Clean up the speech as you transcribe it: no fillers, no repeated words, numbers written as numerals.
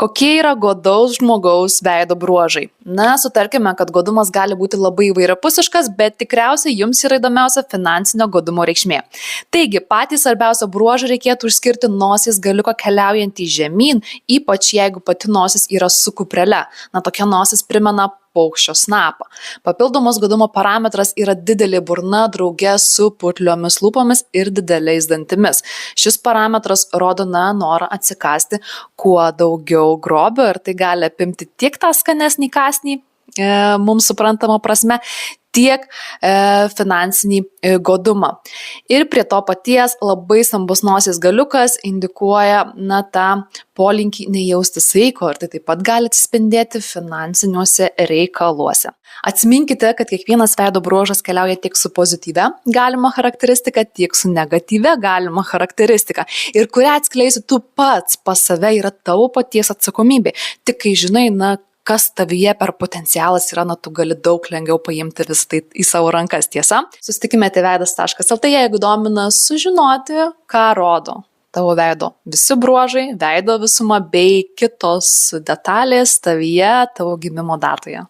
Kokie yra godaus žmogaus veido bruožai? Na, sutarkime, kad godumas gali būti labai įvairiapusiškas, bet tikriausiai jums yra įdomiausia finansinio godumo reikšmė. Taigi, patys svarbiausia bruožą reikėtų išskirti nosies galiuko keliaujantį žemyn, ypač jeigu pati nosis yra su kuprele. Na, tokia nosis primena paukščio snapą. Papildomas godumo parametras yra didelė burna drauge su putliomis lūpomis ir dideliais dantimis. Šis parametras rodo norą atsikąsti kuo daugiau grobio ir tai gali apimti tiek tą skanesnį kąsnį, mums suprantama prasme, tiek finansinį godumą. Ir prie to paties labai stambus nosies galiukas indikuoja tą polinkį nejausti saiko ir tai taip pat gali atsispindėti finansiniuose reikaluose. Atsiminkite, kad kiekvienas veido bruožas keliauja tiek su pozityvia galima charakteristika, tiek su negatyvia galima charakteristika. Ir kurią atskleisi tu pats pas save yra tavo paties atsakomybė. Tik kai žinai, kas tavyje per potencialas yra, tu gali daug lengviau paimti visą tai į savo rankas, tiesa. Susitikime tėveidas.lt, jeigu domina sužinoti, ką rodo tavo veido visi bruožai, veido visuma bei kitos detalės tavyje tavo gimimo datoje.